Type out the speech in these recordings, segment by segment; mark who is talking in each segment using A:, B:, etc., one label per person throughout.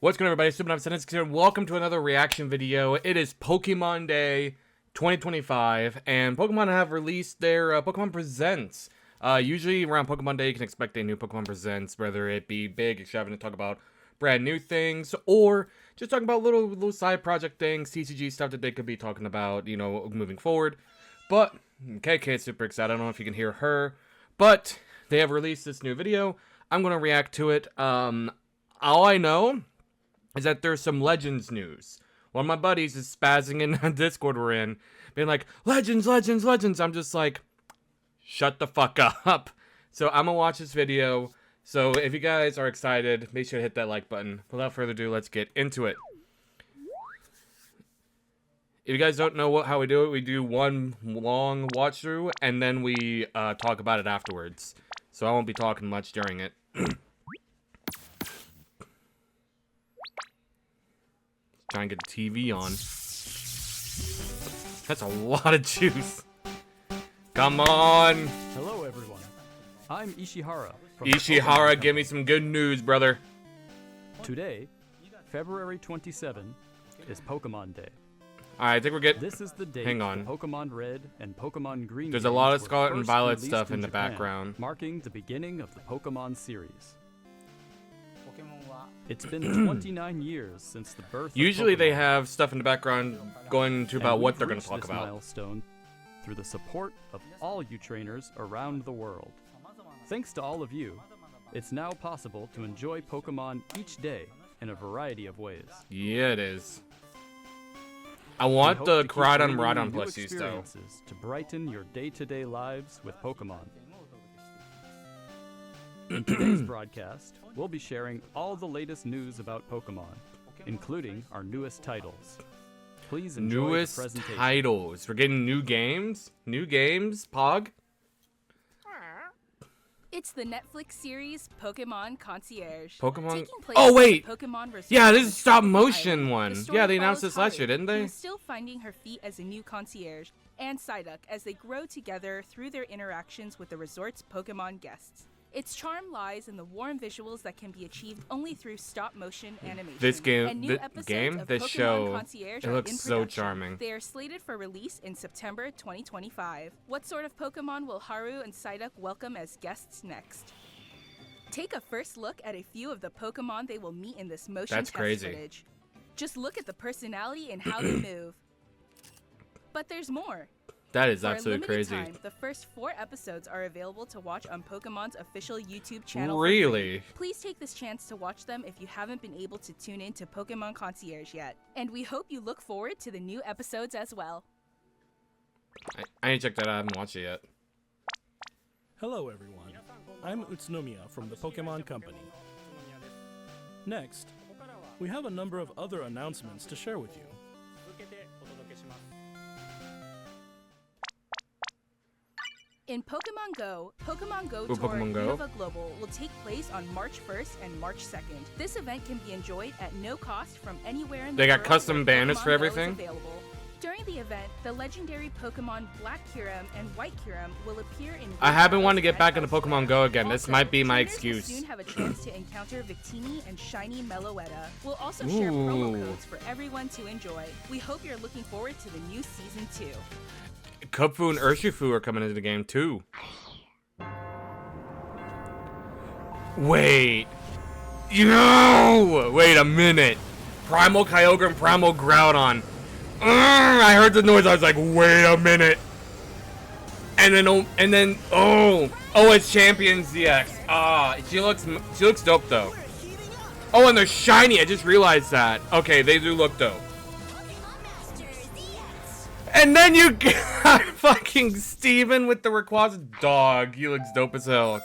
A: What's going on, everybody? Super9 here. Welcome to another reaction video. It is Pokemon Day 2025, and Pokemon have released their Pokemon Presents. Usually around Pokemon Day, you can expect a new Pokemon Presents, whether it be big, extravagant, talk about brand new things, or just talking about little side project things, TCG stuff that they could be talking about, you know, moving forward. But, KK is super excited. I don't know if you can hear her, but they have released this new video. I'm going to react to it. All I know is that there's some Legends news. One of my buddies is spazzing in the Discord we're in, being like, Legends, Legends, Legends. I'm just like, shut the fuck up. So I'm gonna watch this video. So if you guys are excited, make sure to hit that like button. Without further ado, let's get into it. If you guys don't know how we do it, we do one long watch through, and then we talk about it afterwards. So I won't be talking much during it. Try and get the TV on. That's a lot of juice. Come on.
B: Hello, everyone. I'm Ishihara.
A: Ishihara, give me some good news, brother.
B: Today, February 27, is Pokemon Day.
A: Alright, I think we're getting...
B: This is the date
A: Hang on.
B: Pokemon Red and Pokemon Green.
A: There's a lot of
B: games
A: Scarlet
B: were
A: and
B: first
A: Violet
B: released
A: stuff in the
B: Japan,
A: background.
B: marking the beginning of the Pokemon series. It's been 29 years since the birth
A: Usually
B: of Pokemon,
A: they have stuff in the background going to about
B: and
A: what
B: we've
A: they're going to
B: reached
A: talk
B: this
A: about.
B: milestone through the support of all you trainers around the world. Thanks to all of you, it's now possible to enjoy Pokemon each day in a variety of ways.
A: Yeah, it is. I
B: We
A: want
B: hope
A: the
B: to keep
A: Koraidon
B: bringing
A: Rhydon
B: new
A: plushies, though.
B: experiences to brighten your day-to-day lives with Pokemon. In today's broadcast, we'll be sharing all the latest news about Pokemon, including our newest titles. Please enjoy the
A: Newest
B: presentation.
A: titles. We're getting new games? New games? Pog?
C: It's the Netflix series Pokémon Concierge.
A: Pokemon...
C: Taking place
A: Oh, wait!
C: at the Pokemon Resort
A: Yeah, this
C: on
A: is stop
C: Tropical
A: motion
C: Island.
A: one.
C: The story
A: Yeah, they announced
C: follows
A: this last year,
C: Haru,
A: didn't they?
C: who's still finding her feet as a new concierge, and Psyduck as they grow together through their interactions with the resort's Pokemon guests. Its charm lies in the warm visuals that can be achieved only through stop-motion animation.
A: This game,
C: And new
A: this
C: episodes
A: game,
C: of
A: this
C: Pokemon
A: show,
C: Concierge
A: it
C: are
A: looks
C: in
A: so
C: production.
A: charming.
C: They are slated for release in September 2025. What sort of Pokemon will Haru and Psyduck welcome as guests next? Take a first look at a few of the Pokemon they will meet in this motion
A: That's
C: test
A: crazy.
C: footage. Just look at the personality and how they move. But there's more.
A: That is
C: For a
A: absolutely
C: limited
A: crazy.
C: time, the first 4 episodes are available to watch on Pokemon's official YouTube channel. for
A: Really?
C: free. Please take this chance to watch them if you haven't been able to tune in to Pokemon Concierge yet. And we hope you look forward to the new episodes as well.
A: I need to check that out. I haven't watched it yet.
D: Hello everyone, I'm Utsunomiya from the Pokemon Company. Next, we have a number of other announcements to share with you.
C: In Pokemon Go, Pokemon Go
A: Ooh,
C: Tour
A: Pokemon Go.
C: Nova Global will take place on March 1st and March 2nd. This event can be enjoyed at no cost from anywhere in the
A: They got
C: world
A: custom
C: where
A: banners
C: Pokemon
A: for
C: Go is
A: everything?
C: available. During the event, the legendary Pokemon Black Kyurem and White Kyurem will appear in
A: I have been wanting to get
C: and
A: back into
C: elsewhere.
A: Pokemon Go again. This
C: Also,
A: might be my
C: trainers
A: excuse.
C: will soon have a chance to encounter Victini and Shiny Meloetta. We'll also share promo
A: Ooh.
C: codes for everyone to enjoy. We hope you're looking forward to the new season 2.
A: Kubfu and Urshifu are coming into the game too. Wait. Yo! Wait a minute. Primal Kyogre and Primal Groudon. I heard the noise. I was like, wait a minute. And then, oh, it's Champion ZX. She looks dope though. Oh, and they're shiny. I just realized that. Okay, they do look dope. And then you got fucking Steven with the Rayquaza dog. He looks dope as hell.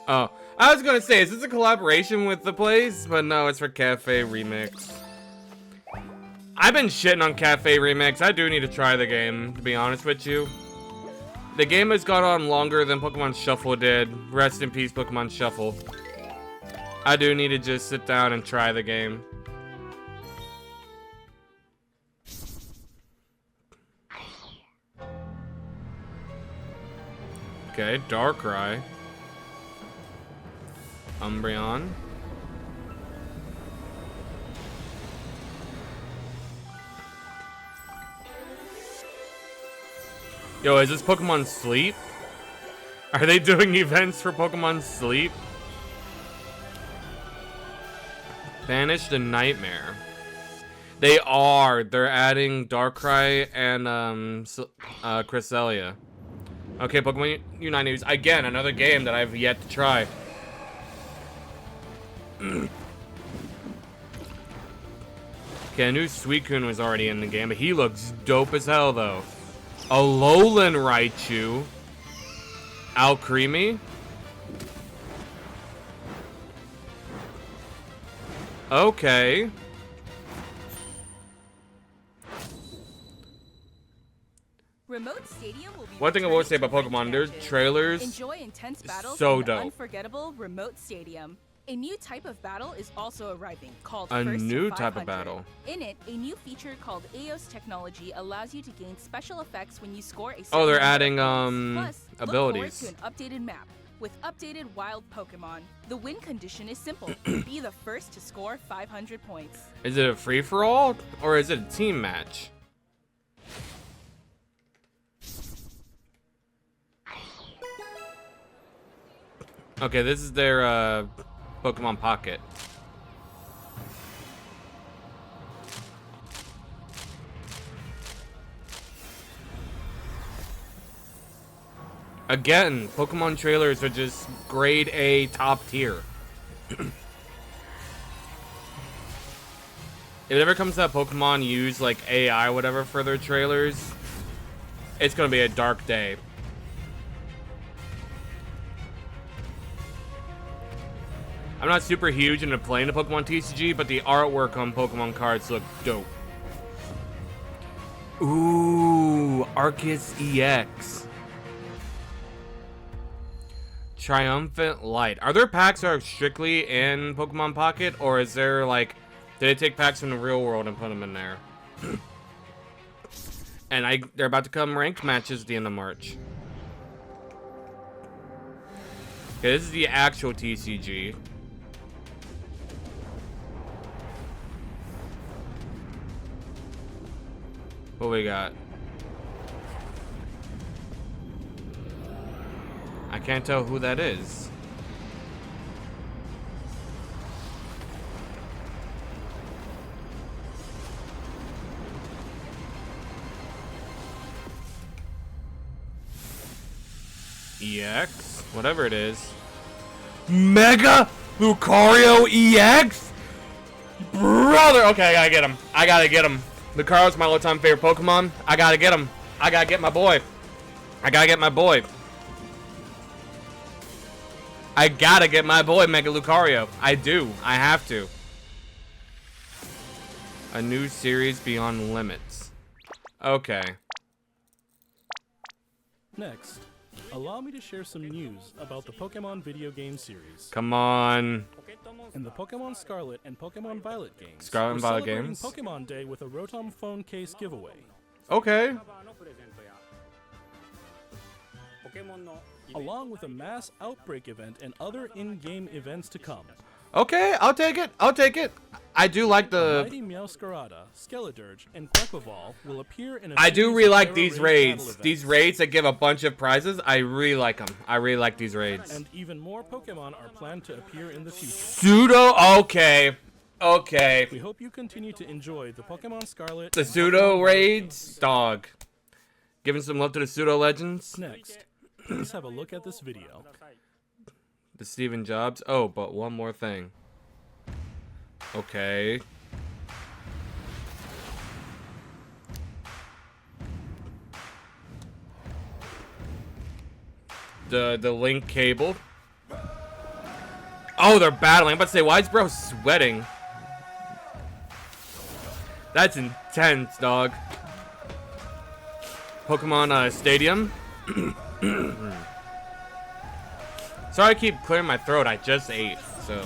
A: Oh, I was gonna say, is this a collaboration with the place? But no, it's for Cafe Remix. I've been shitting on Cafe Remix. I do need to try the game, to be honest with you. The game has gone on longer than Pokemon Shuffle did. Rest in peace, Pokemon Shuffle. I do need to just sit down and try the game. Okay, Darkrai. Umbreon. Yo, is this Pokemon Sleep? Are they doing events for Pokemon Sleep? Banish the Nightmare. They are. They're adding Darkrai and Cresselia. Okay, Pokemon Unite News. Again, another game that I've yet to try. Okay, I knew Suicune was already in the game, but he looks dope as hell, though. Alolan Raichu. Alcremie. Okay.
C: Remote Stadium will be
A: One thing I will say
C: returning
A: about
C: to
A: Pokemon, their
C: Frankenstein.
A: trailers
C: Enjoy intense battles
A: so
C: in the
A: dope.
C: unforgettable Remote Stadium. A new type of battle is also arriving, called
A: A
C: First to
A: new type of
C: 500.
A: battle.
C: In it, a new feature called Eos technology allows you to gain special effects when you score a
A: Oh,
C: certain
A: they're
C: number of
A: adding
C: points. Plus,
A: abilities.
C: look forward to an updated map with updated wild Pokemon. The win condition is simple: be the first to score 500 points.
A: Is it a free-for-all or is it a team match? Okay, this is their Pokemon Pocket. Again, Pokemon trailers are just grade A, top tier. If it ever comes to that Pokemon use like AI whatever for their trailers, it's gonna be a dark day. I'm not super huge into playing the Pokemon TCG, but the artwork on Pokemon cards look dope. Ooh, Arceus EX. Triumphant Light. Are there packs that are strictly in Pokemon Pocket, or is there like, did they take packs from the real world and put them in there? And they're about to come ranked matches at the end of March. Okay, this is the actual TCG. What we got? I can't tell who that is. EX? Whatever it is. Mega Lucario EX? Brother! Okay, I gotta get him. I gotta get him. Lucario's my all-time favorite Pokemon. I gotta get him. I gotta get my boy. I gotta get my boy. I gotta get my boy Mega Lucario. I do. I have to. A new series Beyond Limits. Okay.
D: Next, allow me to share some news about the Pokemon video game series.
A: Come on.
D: In the Pokemon Scarlet and Pokemon Violet games,
A: Scarlet and
D: we're
A: Violet
D: celebrating
A: games?
D: Pokemon Day with a Rotom phone case giveaway.
A: Okay.
D: Along with a mass outbreak event and other in-game events to come.
A: Okay, I'll take it. I'll take it. I do like the...
D: Mighty Meowscarada, Skeledirge, and Quaquaval will appear in a
A: I do
D: series
A: really
D: of
A: like
D: Terra
A: these
D: Raid
A: raids.
D: battle
A: These
D: events.
A: raids that give a bunch of prizes. I really like them. I really like these raids.
D: And even more Pokemon are planned to appear in the future.
A: Pseudo... Okay. Okay.
D: We hope you continue to enjoy the Pokemon Scarlet
A: The
D: and
A: pseudo
D: Pokemon
A: raids? Dog. Giving some love to the pseudo legends.
D: Next, please have a look at this video.
A: The Steven Jobs. Oh, but one more thing. Okay. The link cable. Oh, they're battling. I'm about to say, why is bro sweating? That's intense, dog. Pokemon Stadium. Sorry I keep clearing my throat. I just ate, so.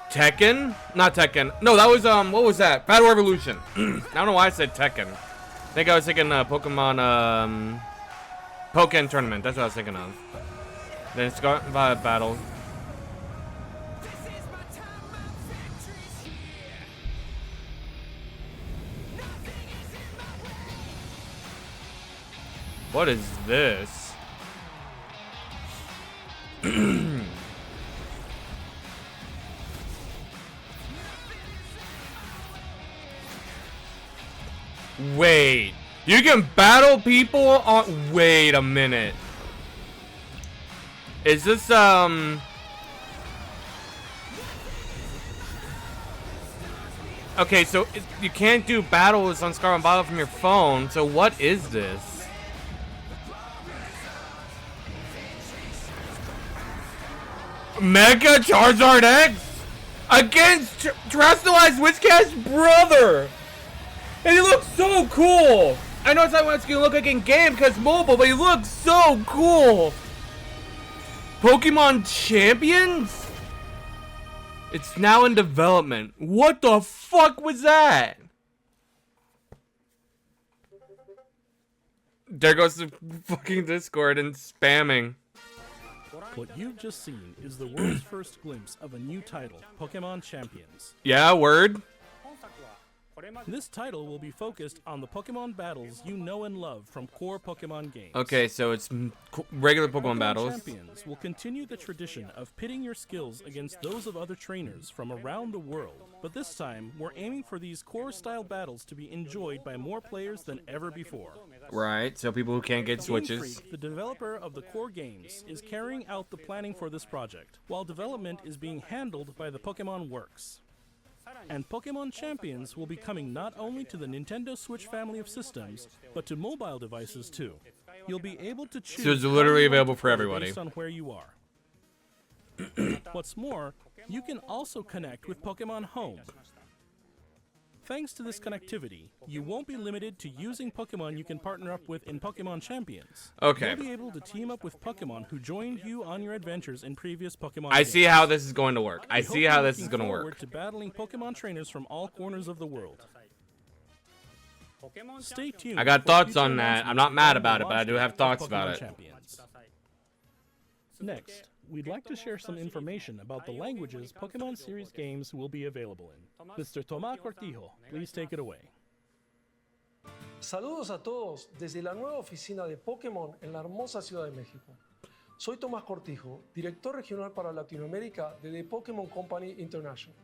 A: Tekken? Not Tekken. No, that was, what was that? Battle Revolution. I don't know why I said Tekken. I think I was thinking Pokemon, Pokken Tournament. That's what I was thinking of. Then it's got battle. What is this? Wait, you can battle people on. Wait a minute. Is this Okay, so you can't do battles on Scarlet Violet from your phone. So what is this? Mega Charizard X against Terrestrialized Witchcat's brother. And he looks so cool. I know it's not what it's gonna look like in game because mobile, but he looks so cool. Pokemon Champions? It's now in development. What the fuck was that? There goes the fucking Discord and spamming.
D: What you've just seen is the world's first glimpse of a new title, Pokémon Champions.
A: Yeah, word.
D: This title will be focused on the Pokémon battles you know and love from core Pokémon games.
A: Okay, so it's regular Pokemon battles.
D: Champions will continue the tradition of pitting your skills against those of other trainers from around the world. But this time, we're aiming for these core-style battles to be enjoyed by more players than ever before.
A: Right, so people who can't get
D: Game
A: switches.
D: Freak, the developer of the core games, is carrying out the planning for this project, while development is being handled by the Pokémon Works. And Pokémon Champions will be coming not only to the Nintendo Switch family of systems, but to mobile devices too. You'll be able to choose.
A: So it's literally
D: how you want
A: available
D: to
A: for
D: play
A: everybody.
D: based on where you are. What's more, you can also connect with Pokémon Home. Thanks to this connectivity, you won't be limited to using Pokemon you can partner up with in Pokémon Champions.
A: Okay.
D: You'll be able to team up with Pokemon who joined you on your adventures in previous Pokemon
A: I
D: games.
A: see how this is going to work. I
D: We hope
A: see
D: you're
A: how this
D: looking
A: is going to
D: forward
A: work.
D: to battling Pokemon trainers from all corners of the world. Stay tuned.
A: I got
D: for
A: thoughts
D: future
A: on that.
D: announcements
A: I'm not mad
D: regarding
A: about
D: the
A: it, but I do
D: launch
A: have
D: date of
A: thoughts about
D: Pokemon
A: it.
D: Champions. Next, we'd like to share some information about the languages Pokemon series games will be available in. Mr. Tomás Cortijo, please take it away.
E: Saludos a todos desde la nueva oficina de Pokémon en la hermosa Ciudad de México. Soy Tomás Cortijo, director regional para Latinoamérica de The Pokémon Company International.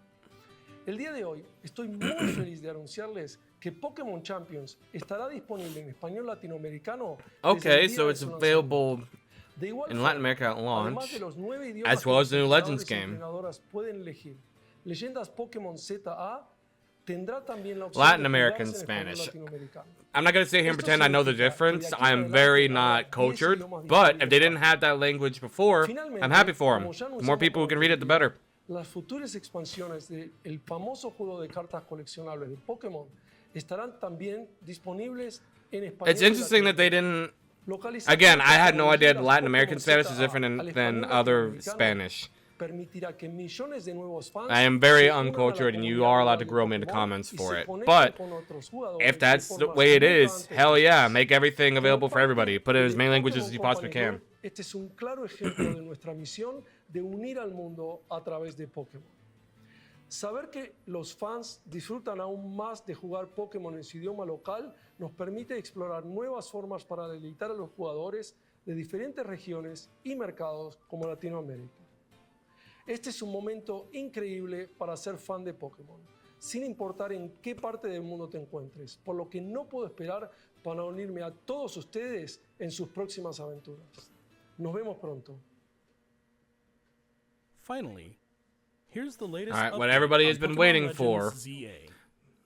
E: El día de hoy estoy muy feliz de anunciarles que Pokémon Champions estará disponible en español latinoamericano.
A: Okay,
E: desde el día
A: so
E: de
A: it's
E: su
A: available
E: lanzamiento. De igual
A: in
E: forma,
A: Latin America at
E: además
A: launch,
E: de los 9 idiomas
A: as well as the
E: que
A: new
E: los
A: Legends
E: entrenadores y
A: game.
E: entrenadoras pueden elegir, Leyendas Pokémon ZA tendrá también la opción
A: Latin
E: de
A: American
E: jugarse en español
A: Spanish.
E: latinoamericano.
A: I'm not going to sit here and
E: Esto
A: pretend I know the
E: significa
A: difference.
E: que de aquí
A: I
E: en
A: am
E: adelante
A: very
E: habrá
A: not
E: 10
A: cultured,
E: idiomas
A: but if they
E: disponibles
A: didn't
E: para
A: have that language before,
E: Finalmente,
A: I'm happy for them.
E: como ya
A: The more
E: anunciamos
A: people who
E: con
A: can read it, the
E: anterioridad,
A: better.
E: Las futuras expansiones del famoso juego de cartas coleccionables de Pokémon estarán también disponibles en español.
A: It's interesting that they didn't.
E: Localizar
A: Again, I had no
E: como
A: idea
E: leyendas
A: Latin American
E: Pokémon
A: Spanish is
E: ZA
A: different
E: al
A: than
E: español
A: other
E: latinoamericano
A: Spanish.
E: permitirá que millones de nuevos fans
A: I am very
E: se unan a la
A: uncultured, and you
E: comunidad
A: are allowed to
E: global de
A: grow me into
E: Pokémon
A: comments
E: y
A: for
E: se
A: it.
E: conecten
A: But
E: con otros jugadores
A: if
E: de
A: that's the
E: formas
A: way it
E: nunca
A: is,
E: antes
A: hell yeah,
E: vistas.
A: make everything available for
E: Como
A: everybody. Put it in as many
E: parte
A: languages
E: de
A: as you
E: Pokémon
A: possibly
E: Company
A: can.
E: World, este es un claro ejemplo de nuestra misión de unir al mundo a través de Pokémon. Saber que los fans disfrutan aún más de jugar Pokémon en su idioma local nos permite explorar nuevas formas para deleitar a los jugadores de diferentes regiones y mercados como Latinoamérica. Este es un momento increíble para ser fan de Pokémon, sin importar en qué parte del mundo te encuentres, por lo que no puedo esperar para unirme a todos ustedes en sus próximas aventuras. Nos vemos pronto.
D: Finally, here's the latest
A: Alright, what
D: update
A: everybody
D: on
A: has been
D: Pokemon
A: waiting
D: Legends
A: for.
D: ZA.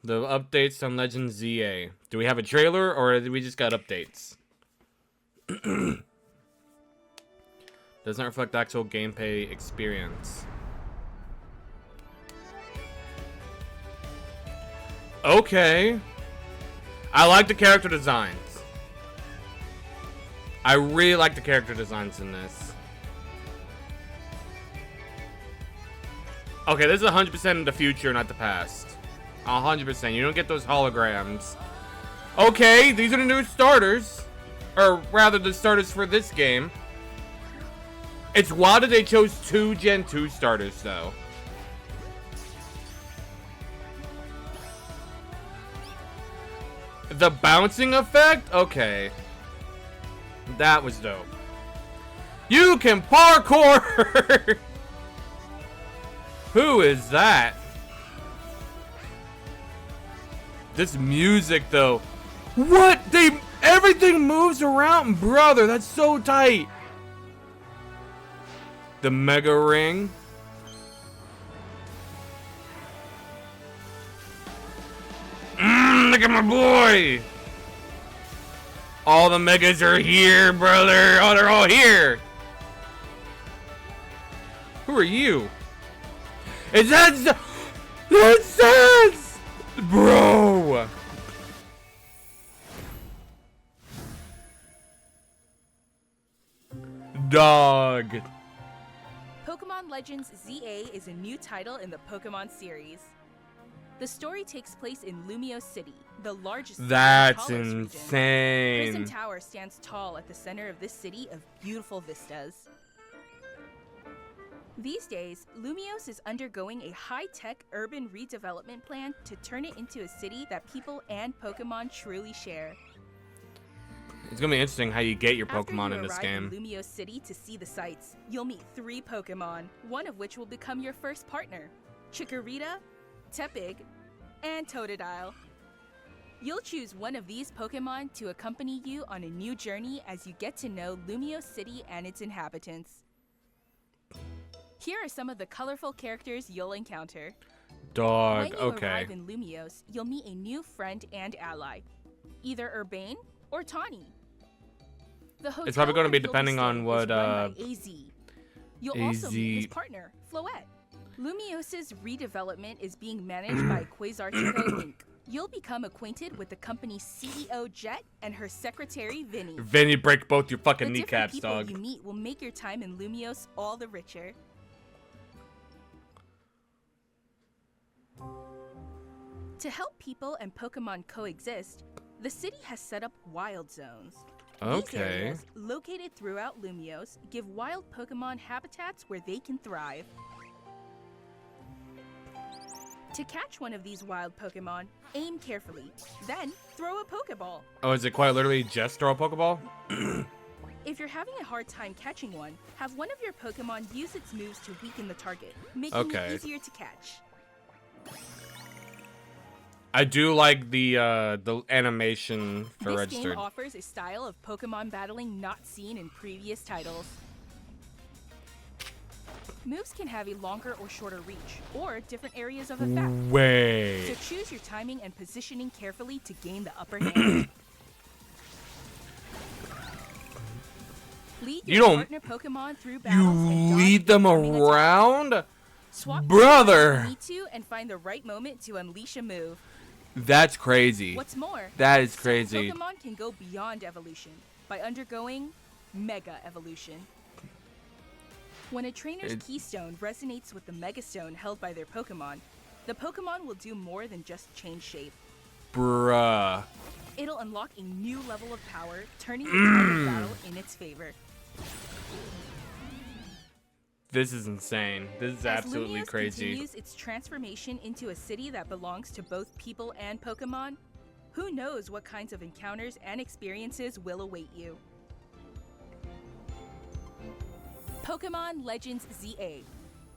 A: The updates on Legends ZA. Do we have a trailer, or did we just got updates? Doesn't reflect actual gameplay experience. Okay. I like the character designs. I really like the character designs in this. Okay, this is 100% in the future, not the past. 100%. You don't get those holograms. Okay, these are the new starters. Or rather, the starters for this game. It's wild that they chose 2 Gen 2 starters, though. The bouncing effect? Okay. That was dope. You can parkour! Who is that? This music, though. What? Everything moves around, brother. That's so tight. The Mega Ring. Look at my boy. All the Megas are here, brother. Oh, they're all here. Who are you? Is that... That's sense! Bro! Dog.
C: Pokemon Legends ZA is a new title in the Pokemon series. The story takes place in Lumiose City, the largest
A: That's
C: city in the Tallest
A: insane.
C: region. Prism Tower stands tall at the center of this city of beautiful vistas. These days, Lumiose is undergoing a high-tech urban redevelopment plan to turn it into a city that people and Pokemon truly share.
A: It's gonna be interesting how you get your
C: After
A: Pokemon
C: you
A: in this
C: arrive
A: game.
C: in Lumiose City to see the sights, you'll meet 3 Pokemon, one of which will become your first partner: Chikorita, Tepig, and Totodile. You'll choose one of these Pokemon to accompany you on a new journey as you get to know Lumiose City and its inhabitants. Here are some of the colorful characters you'll encounter.
A: Dog,
C: When you
A: okay.
C: arrive in Lumiose, you'll meet a new friend and ally, either Urbane or Tawny. The hotel
A: probably gonna
C: where
A: be
C: you'll
A: depending
C: staying
A: on
C: is
A: what,
C: run by AZ. You'll also meet his
A: AZ
C: partner, Floette. Lumiose's redevelopment is being managed by Quasartico Inc. You'll become acquainted with the company's CEO Jet and her secretary Vinny.
A: Vinny, break both your fucking
C: The different
A: kneecaps,
C: people
A: dog.
C: you meet will make your time in Lumiose all the richer. To help people and Pokemon coexist, the city has set up wild zones. These
A: Okay.
C: areas, located throughout Lumiose, give wild Pokemon habitats where they can thrive. To catch one of these wild Pokemon, aim carefully, then throw a Pokeball.
A: Oh, is it quite literally just throw a Pokeball?
C: If you're having a hard time catching one, have one of your Pokemon use its moves to weaken the target, making
A: Okay.
C: it easier to catch.
A: I do like the animation for
C: This
A: registered.
C: game offers a style of Pokemon battling not seen in previous titles. Moves can have a longer or shorter reach, or different areas of effect. So
A: Wait.
C: choose your timing and positioning carefully to gain the upper hand. Lead
A: You
C: your
A: don't-
C: partner Pokemon through
A: You
C: battles and dodge
A: lead them
C: incoming attacks.
A: around?
C: Swap
A: Brother!
C: if you need to and find the right moment to unleash a move.
A: That's crazy.
C: What's more,
A: That is
C: some
A: crazy.
C: Pokemon can go beyond evolution by undergoing Mega Evolution. When a trainer's keystone resonates with the Mega Stone held by their Pokemon, the Pokemon will do more than just change shape.
A: Bruh.
C: It'll unlock a new level of power, turning the tide of battle in its favor.
A: This is insane. This is
C: As
A: absolutely
C: Lumiose
A: crazy.
C: continues its transformation into a city that belongs to both people and Pokemon, who knows what kinds of encounters and experiences will await you. Pokemon Legends ZA.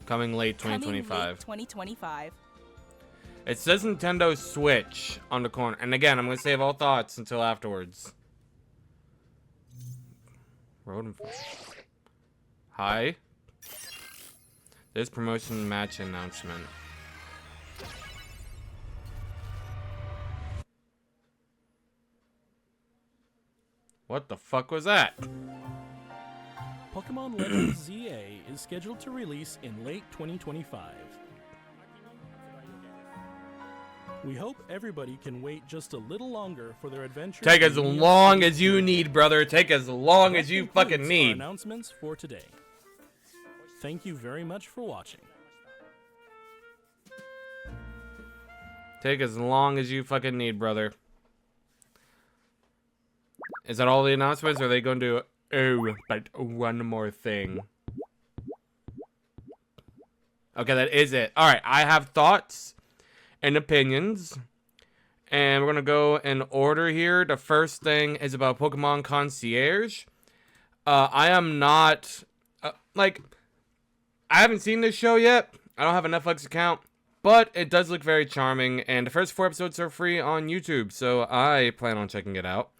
A: Coming late
C: Coming
A: 2025.
C: late 2025.
A: It says Nintendo Switch on the corner. And again, I'm going to save all thoughts until afterwards. Road. Hi. This promotion match announcement. What the fuck was that?
D: Pokemon Legends ZA is scheduled to release in late 2025. We hope everybody can wait just a little longer for their adventure.
A: Take
D: in
A: as
D: Lumiose
A: long
D: City.
A: as you need, brother. Take as long as
D: That
A: you
D: concludes
A: fucking
D: our
A: need.
D: announcements for today. Thank you very much for watching.
A: Take as long as you fucking need, brother. Is that all the announcements? Or are they going to do... Oh, but one more thing. Okay, that is it. All right, I have thoughts and opinions, and we're gonna go in order here. The first thing is about Pokemon Concierge. I am not like I haven't seen this show yet. I don't have a Netflix account, but it does look very charming, and the first 4 episodes are free on YouTube, so I plan on checking it out.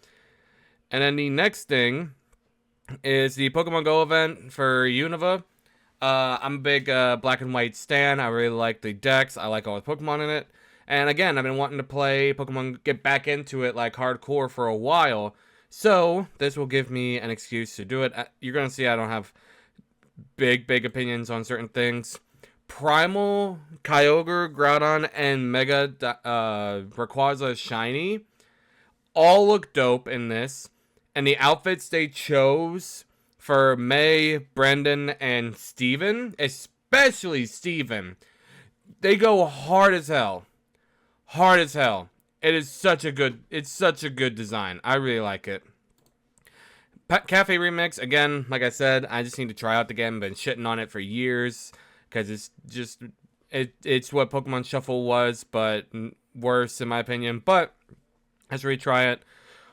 A: And then the next thing is the Pokemon Go event for Unova. I'm a big black and white stan. I really like the decks. I like all the Pokemon in it. And again, I've been wanting to play Pokemon, get back into it like hardcore for a while. So this will give me an excuse to do it. You're going to see I don't have big opinions on certain things. Primal, Kyogre, Groudon, and Mega Rayquaza Shiny all look dope in this. And the outfits they chose for May, Brendan, and Steven, especially Steven, they go hard as hell. Hard as hell. It's such a good design. I really like it. Cafe Remix, again, like I said, I just need to try out the game. I've been shitting on it for years because it's just it's what Pokemon Shuffle was, but worse in my opinion. But let's retry it.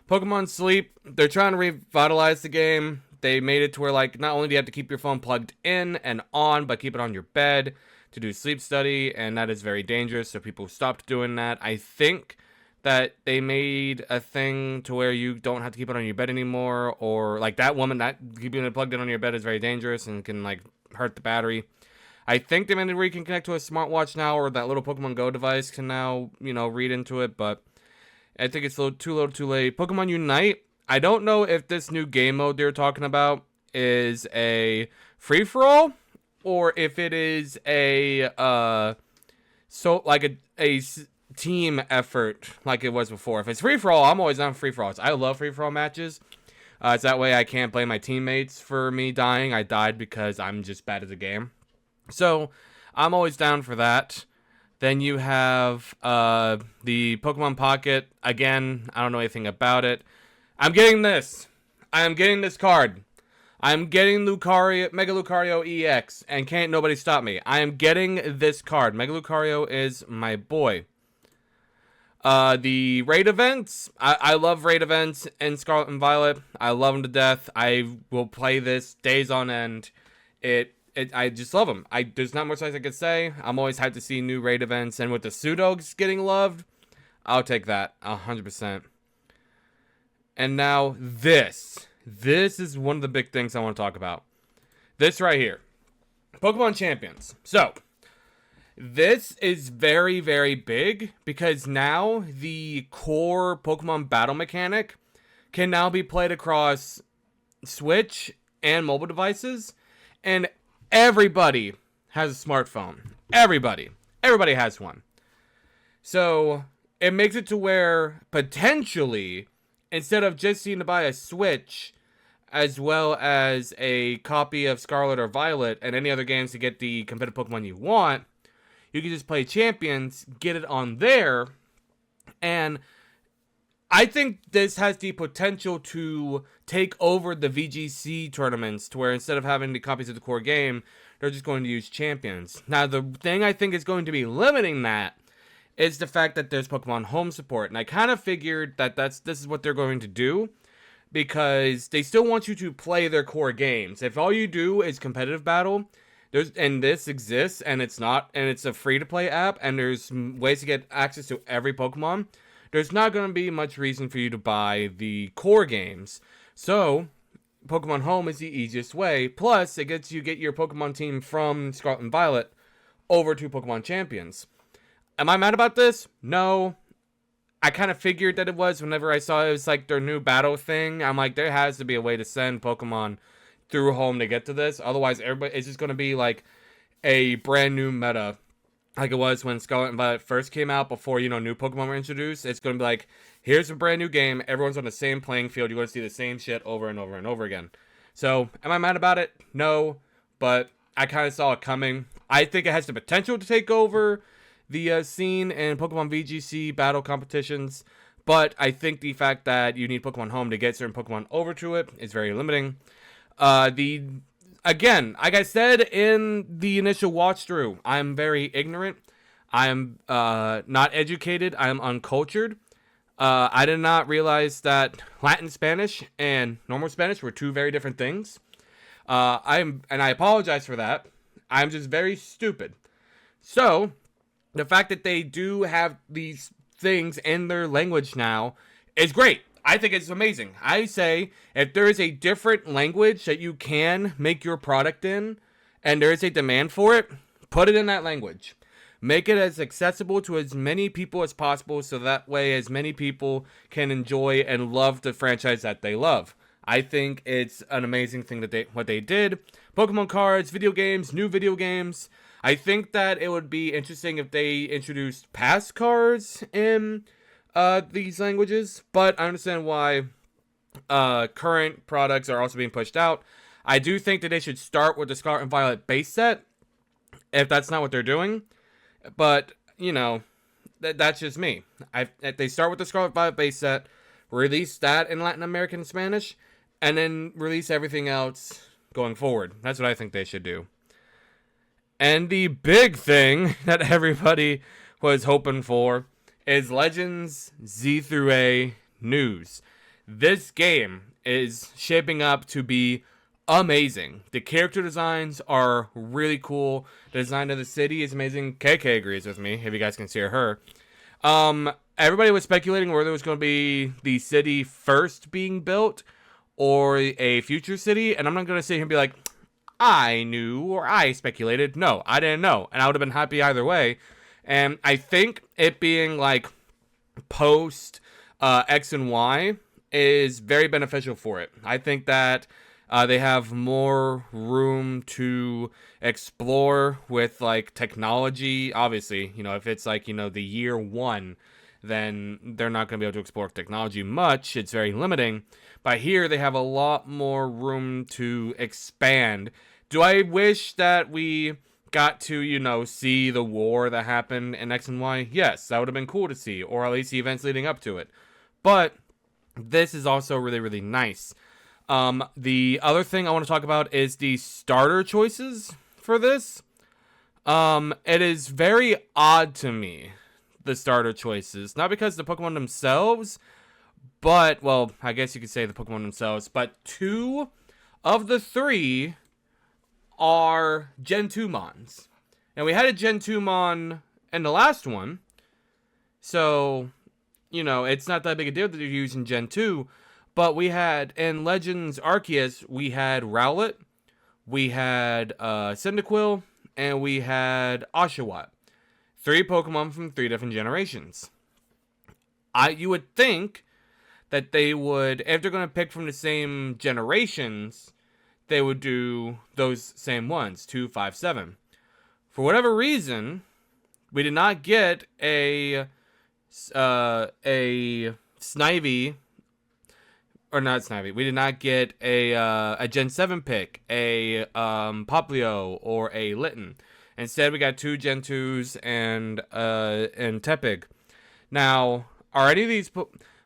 A: Pokemon Sleep, they're trying to revitalize the game. They made it to where, like, not only do you have to keep your phone plugged in and on, but keep it on your bed to do sleep study, and that is very dangerous, so people stopped doing that. I think that they made a thing to where you don't have to keep it on your bed anymore, or, like, that woman, that keeping it plugged in on your bed is very dangerous and can, like, hurt the battery. I think they made it where you can connect to a smartwatch now, or that little Pokemon Go device can now, you know, read into it, but I think it's a little too late. Pokemon Unite, I don't know if this new game mode they're talking about is a free-for-all or if it is a team effort like it was before. If it's free-for-all, I'm always on free-for-alls. I love free-for-all matches. It's that way I can't blame my teammates for me dying. I died because I'm just bad at the game. So I'm always down for that. Then you have the Pokemon Pocket. Again, I don't know anything about it. I'm getting this. I am getting this card. I'm getting Lucario, Mega Lucario EX, and can't nobody stop me. I am getting this card. Mega Lucario is my boy. The raid events. I love raid events in Scarlet and Violet. I love them to death. I will play this days on end. I just love them. There's not much else I could say. I'm always hyped to see new raid events, and with the pseudos getting loved, I'll take that 100%. And now this is one of the big things I want to talk about. This right here, Pokemon Champions. So this is very big because now the core Pokemon battle mechanic can now be played across Switch and mobile devices, and everybody has a smartphone. Everybody has one. So it makes it to where potentially, instead of just needing to buy a Switch as well as a copy of Scarlet or Violet and any other games to get the competitive Pokemon you want, you can just play Champions, get it on there, and I think this has the potential to take over the VGC tournaments to where instead of having the copies of the core game, they're just going to use Champions. Now, the thing I think is going to be limiting that is the fact that there's Pokemon Home support, and I kind of figured that this is what they're going to do because they still want you to play their core games. If all you do is competitive battle, this exists, and it's a free-to-play app, and there's ways to get access to every Pokemon, there's not going to be much reason for you to buy the core games. So Pokemon Home is the easiest way. Plus, it gets you get your Pokemon team from Scarlet and Violet over to Pokemon Champions. Am I mad about this? No. I kind of figured that it was whenever I saw it was like their new battle thing. I'm like, there has to be a way to send Pokemon through Home to get to this. Otherwise, it's just going to be like a brand new meta. Like it was when Scarlet and Violet first came out before, new Pokemon were introduced. It's going to be like, here's a brand new game. Everyone's on the same playing field. You're going to see the same shit over and over and over again. So, am I mad about it? No. But I kind of saw it coming. I think it has the potential to take over the scene in Pokemon VGC battle competitions. But I think the fact that you need Pokemon Home to get certain Pokemon over to it is very limiting. The again, like I said in the initial watch through, I'm very ignorant. I'm not educated. I'm uncultured. I did not realize that Latin Spanish and normal Spanish were two very different things. I apologize for that. I'm just very stupid. So, the fact that they do have these things in their language now is great. I think it's amazing. I say, if there is a different language that you can make your product in, and there is a demand for it, put it in that language. Make it as accessible to as many people as possible, so that way as many people can enjoy and love the franchise that they love. I think it's an amazing thing that what they did. Pokemon cards, video games, new video games. I think that it would be interesting if they introduced past cards in these languages, but I understand why current products are also being pushed out. I do think that they should start with the Scarlet and Violet base set, if that's not what they're doing. But, you know, that's just me. If they start with the Scarlet and Violet base set, release that in Latin American Spanish, and then release everything else going forward. That's what I think they should do. And the big thing that everybody was hoping for is Legends Z through A news. This game is shaping up to be amazing. The character designs are really cool. The design of the city is amazing. KK agrees with me, if you guys can see her. Everybody was speculating whether it was going to be the city first being built or a future city, and I'm not going to sit here and be like, I knew or I speculated. No, I didn't know, and I would have been happy either way. And I think it being like post X and Y is very beneficial for it. I think that they have more room to explore with like technology. Obviously, you know, if it's like, you know, the year one, then they're not going to be able to explore technology much. It's very limiting. But here they have a lot more room to expand. Do I wish that we got to, you know, see the war that happened in X and Y? Yes, that would have been cool to see, or at least the events leading up to it. But this is also really, really nice. The other thing I want to talk about is the starter choices for this. It is very odd to me, the starter choices. Not because the Pokemon themselves, but, well, I guess you could say the Pokemon themselves, but 2 of the 3 are Gen 2 Mons. And we had a Gen 2 Mon in the last one, so, you know, it's not that big a deal that they're using Gen 2, but we had, in Legends Arceus, we had Rowlet, we had Cyndaquil, and we had Oshawott. 3 Pokemon from 3 different generations. You would think that they would, if they're going to pick from the same generations, they would do those same ones, 2, 5, 7. For whatever reason, we did not get a Snivy, or not Snivy. We did not get a Gen 7 pick, a Poplio, or a Litten. Instead, we got 2 Gen 2s and Tepig. Now, are any of these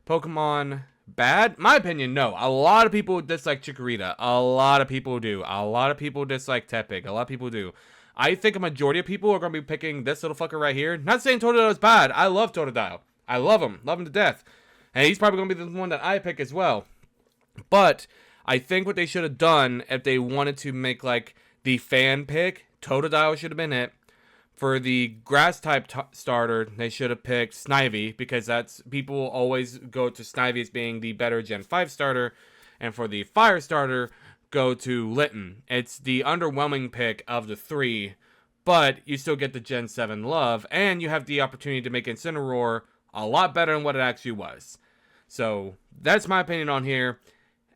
A: Pokemon bad? My opinion, no. A lot of people dislike Chikorita. A lot of people do. A lot of people dislike Tepig. A lot of people do. I think a majority of people are going to be picking this little fucker right here. Not saying Totodile is bad. I love Totodile. I love him. Love him to death. And he's probably going to be the one that I pick as well. But I think what they should have done, if they wanted to make like the fan pick, Totodile should have been it. For the grass type starter, they should have picked Snivy, because that's, people always go to Snivy as being the better Gen 5 starter. And for the fire starter, go to Litten. It's the underwhelming pick of the 3, but you still get the Gen 7 love, and you have the opportunity to make Incineroar a lot better than what it actually was. So that's my opinion on here.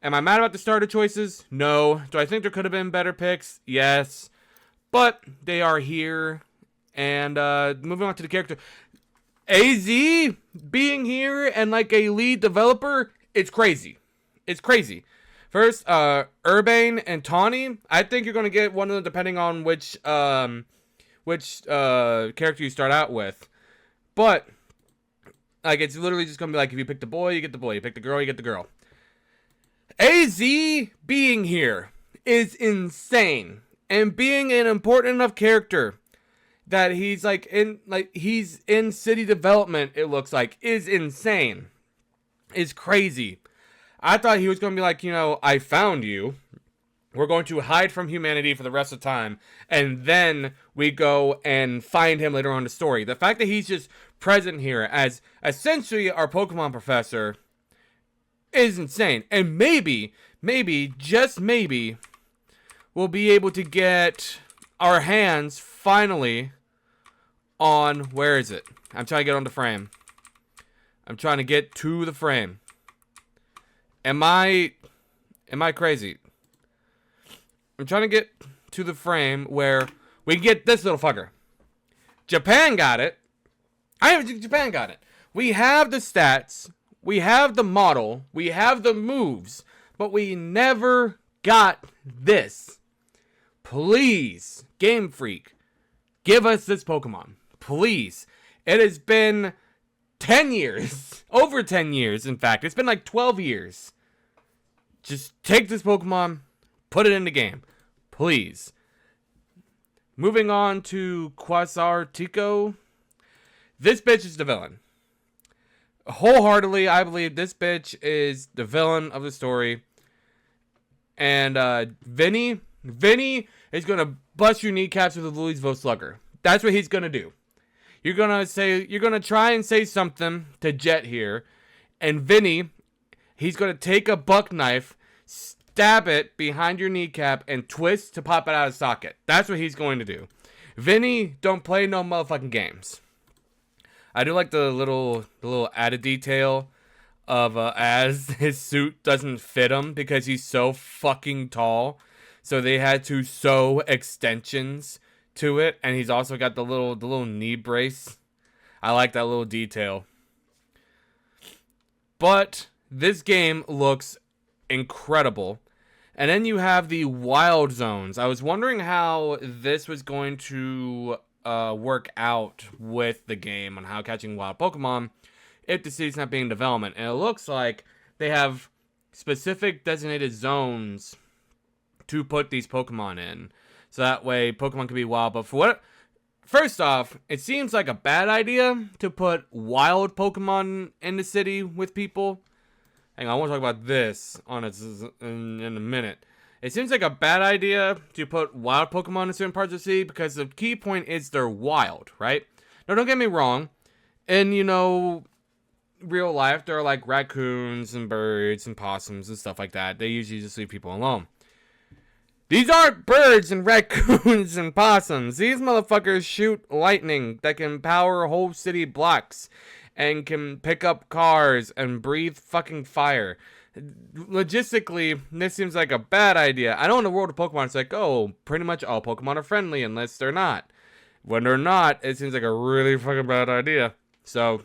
A: Am I mad about the starter choices? No. Do I think there could have been better picks? Yes. But they are here. And moving on to the character. AZ being here and like a lead developer, it's crazy. It's crazy. First, Urbane and Tawny. I think you're going to get one of them depending on which character you start out with. But, like, it's literally just going to be like, if you pick the boy, you get the boy. You pick the girl, you get the girl. AZ being here is insane. And being an important enough character that he's he's in city development, it looks like, is insane. Is crazy. I thought he was going to be like, I found you. We're going to hide from humanity for the rest of the time. And then we go and find him later on in the story. The fact that he's just present here as essentially our Pokemon professor is insane. And maybe, just maybe, we'll be able to get our hands finally on, where is it? I'm trying to get on the frame. I'm trying to get to the frame. Am I crazy? I'm trying to get to the frame where we can get this little fucker. Japan got it. Japan got it. We have the stats. We have the model. We have the moves. But we never got this. Please, Game Freak, give us this Pokemon. Please. It has been 10 years. Over 10 years, in fact. It's been like 12 years. Just take this Pokemon, put it in the game. Please. Moving on to Quasartico. This bitch is the villain. Wholeheartedly, I believe this bitch is the villain of the story. And Vinny is going to bust your kneecaps with a Louisville Slugger. That's what he's going to do. You're going to try and say something to Jet here. And Vinny, he's going to take a buck knife, stab it behind your kneecap, and twist to pop it out of socket. That's what he's going to do. Vinny, don't play no motherfucking games. I do like the little added detail of as his suit doesn't fit him because he's so fucking tall. So they had to sew extensions to it, and he's also got the little knee brace. I like that little detail. But this game looks incredible. And then you have the wild zones. I was wondering how this was going to work out with the game on how catching wild Pokemon if the city's not being in development. And it looks like they have specific designated zones to put these Pokemon in. So that way Pokemon can be wild. But first off, it seems like a bad idea to put wild Pokemon in the city with people. Hang on, I want to talk about this in a minute. It seems like a bad idea to put wild Pokemon in certain parts of the city because the key point is they're wild, right? Now, don't get me wrong. In, real life, there are like raccoons and birds and possums and stuff like that. They usually just leave people alone. These aren't birds and raccoons and possums. These motherfuckers shoot lightning that can power whole city blocks and can pick up cars and breathe fucking fire. Logistically, this seems like a bad idea. I know in the world of Pokemon, it's like, oh, pretty much all Pokemon are friendly unless they're not. When they're not, it seems like a really fucking bad idea. So,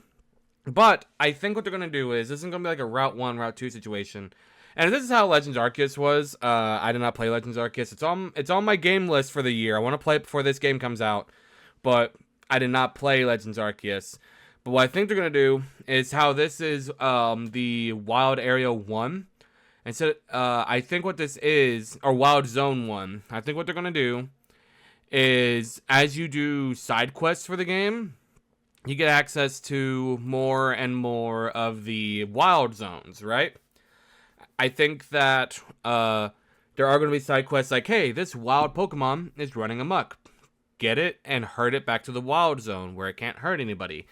A: but I think what they're going to do is, this isn't going to be like a Route 1, Route 2 situation. And this is how Legends Arceus was. I did not play Legends Arceus. It's on my game list for the year. I want to play it before this game comes out. But I did not play Legends Arceus. But what I think they're going to do is how this is the Wild Area 1. Instead, I think what this is, or Wild Zone 1, I think what they're going to do is as you do side quests for the game, you get access to more and more of the wild zones, right? I think that there are going to be side quests like, hey, this wild Pokemon is running amok. Get it and herd it back to the wild zone where it can't hurt anybody.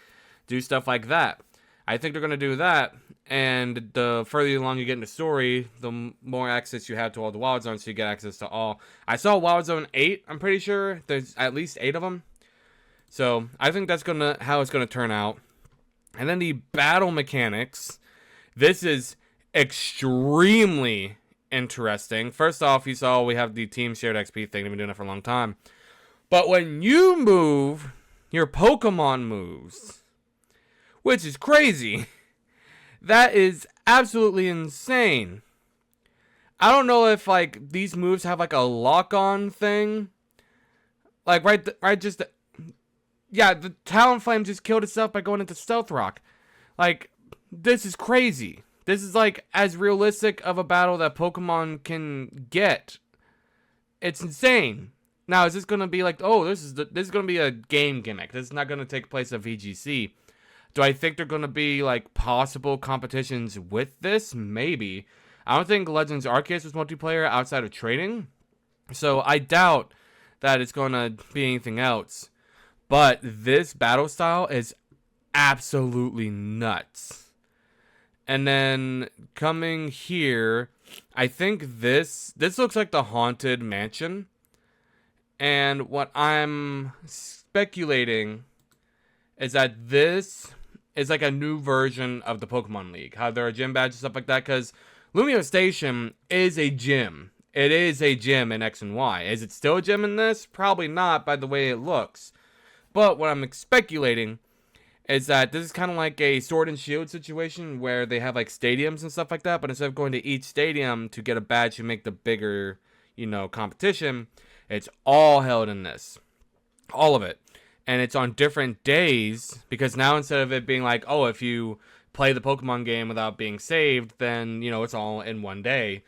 A: Do stuff like that. I think they're going to do that, and the further along you get in the story, the more access you have to all the wild zones, so you get access to all. I saw Wild Zone 8, I'm pretty sure. There's at least 8 of them. So, I think that's how it's going to turn out. And then the battle mechanics. This is extremely interesting. First off, you saw we have the team shared XP thing. They've been doing it for a long time. But when you move, your Pokemon moves, which is crazy. That is absolutely insane. I don't know if like these moves have like a lock-on thing. Like the Talonflame just killed itself by going into Stealth Rock. Like, this is crazy. This is like as realistic of a battle that Pokemon can get. it's insane. Now, is this going to be like, oh, this is going to be a game gimmick. This is not going to take place at VGC. Do I think they're going to be like possible competitions with this? Maybe. I don't think Legends Arceus was multiplayer outside of trading. So I doubt that it's going to be anything else. But this battle style is absolutely nuts. And then coming here, I think this looks like the Haunted Mansion. And what I'm speculating is that this is like a new version of the Pokemon League. How there are gym badges and stuff like that. Because Lumio Station is a gym. It is a gym in X and Y. Is it still a gym in this? Probably not by the way it looks. But what I'm speculating is that this is kind of like a Sword and Shield situation where they have like stadiums and stuff like that. But instead of going to each stadium to get a badge to make the bigger, competition, it's all held in this. All of it. And it's on different days, because now instead of it being like, oh, if you play the Pokemon game without being saved, then, it's all in one day.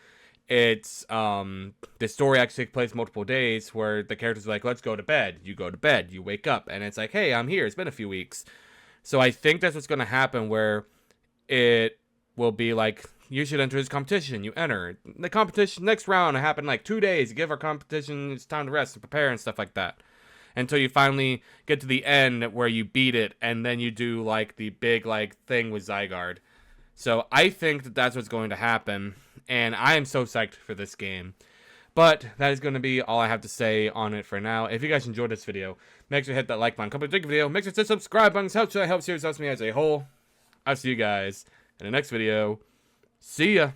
A: It's, the story actually takes place multiple days where the characters are like, let's go to bed. You go to bed, you wake up, and it's like, hey, I'm here. It's been a few weeks. So I think that's what's going to happen, where it will be like, you should enter this competition. You enter. The competition, next round, happened like 2 days. You give our competition, it's time to rest and prepare and stuff like that. Until you finally get to the end where you beat it, and then you do like the big like thing with Zygarde. So I think that that's what's going to happen, and I am so psyched for this game. But that is going to be all I have to say on it for now. If you guys enjoyed this video, make sure to hit that like button, comment, like the video, make sure to subscribe button, helps series, helps me as a whole. I'll see you guys in the next video. See ya.